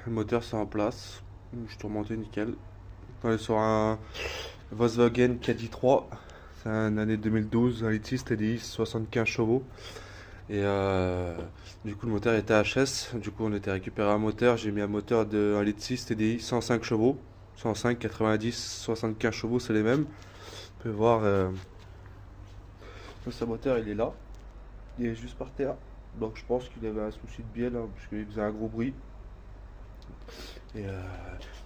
Le moteur c'est en place. Je suis remonté nickel. On est sur un Volkswagen Caddy 3. C'est un année 2012, un litre 6 TDI, 75 chevaux. Et du coup le moteur était HS. Du coup on était récupéré un moteur. J'ai mis un moteur de 1 litre 6 TDI, 105 chevaux. 105, 90, 75 chevaux, c'est les mêmes. On peut voir ce moteur il est là. Il est juste par terre. Donc je pense qu'il avait un souci de bielle hein, parce qu'il faisait un gros bruit. Et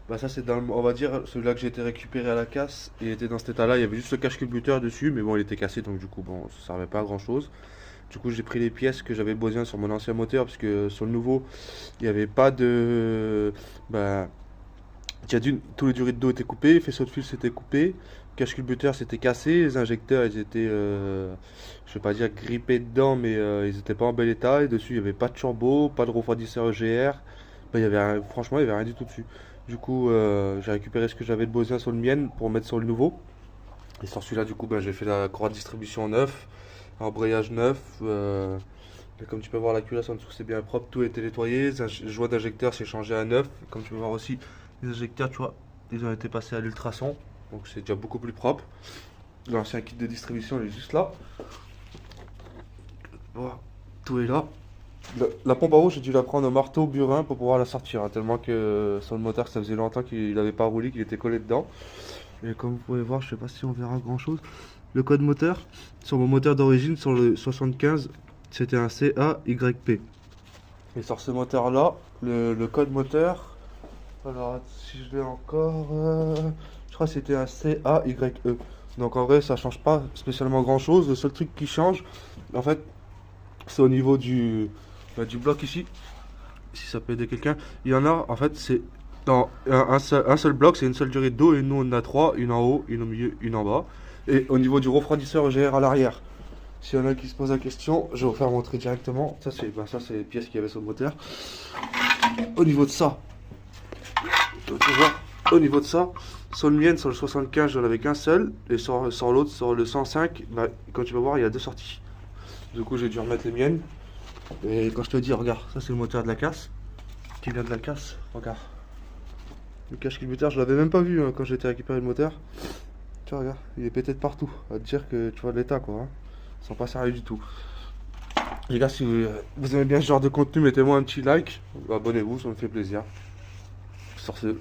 bah ça c'est dans on va dire celui-là que j'ai été récupéré à la casse. Il était dans cet état-là, il y avait juste le cache-culbuteur dessus, mais bon il était cassé donc du coup bon ça servait pas à grand chose. Du coup j'ai pris les pièces que j'avais besoin sur mon ancien moteur parce que sur le nouveau il n'y avait pas de bah déjà d'une tous les durées de dos étaient coupés, faisceau de fil s'était coupé, cache-culbuteur s'était cassé, les injecteurs ils étaient je vais pas dire grippés dedans mais ils étaient pas en bel état et dessus il y avait pas de turbo, pas de refroidisseur EGR. Bah, franchement, il y avait rien du tout dessus. Du coup, j'ai récupéré ce que j'avais de besoin sur le mien pour mettre sur le nouveau. Et sur celui-là, du coup, bah, j'ai fait la croix de distribution neuf, embrayage neuf. Et comme tu peux voir, la culasse en dessous, c'est bien propre, tout a été nettoyé. Les joints d'injecteur, c'est changé à neuf. Et comme tu peux voir aussi, les injecteurs, tu vois, ils ont été passés à l'ultrason. Donc c'est déjà beaucoup plus propre. L'ancien kit de distribution, il est juste là. Voilà, tout est là. La pompe à eau, j'ai dû la prendre au marteau burin pour pouvoir la sortir, hein, tellement que sur le moteur, ça faisait longtemps qu'il n'avait pas roulé, qu'il était collé dedans. Et comme vous pouvez voir, je sais pas si on verra grand chose. Le code moteur, sur mon moteur d'origine, sur le 75, c'était un CAYP. Et sur ce moteur-là, le code moteur, alors si je l'ai encore, je crois que c'était un CAYE. Donc en vrai, ça change pas spécialement grand chose. Le seul truc qui change, en fait, c'est au niveau du bloc ici, si ça peut aider quelqu'un. Il y en a, en fait, c'est dans un seul bloc, c'est une seule durée d'eau, et nous on en a trois, une en haut, une au milieu, une en bas. Et au niveau du refroidisseur EGR à l'arrière, s'il y en a qui se posent la question, je vais vous faire montrer directement. Ça c'est les pièces qu'il y avait sur le moteur. Au niveau de ça, tu vois, au niveau de ça, sur le mien, sur le 75, j'en avais qu'un seul, et sur l'autre, sur le 105, bah, comme tu vas voir, il y a deux sorties. Du coup, j'ai dû remettre les miennes. Et quand je te dis, regarde, ça c'est le moteur de la casse. Qui vient de la casse, regarde. Le cache-culbuteur, je l'avais même pas vu hein, quand j'ai été récupérer le moteur. Tu vois, regarde, il est pété de partout. À te dire que tu vois l'état quoi. Hein. Ils sont pas sérieux du tout. Les gars, si vous aimez bien ce genre de contenu, mettez-moi un petit like. Abonnez-vous, ça me fait plaisir. Sur ce.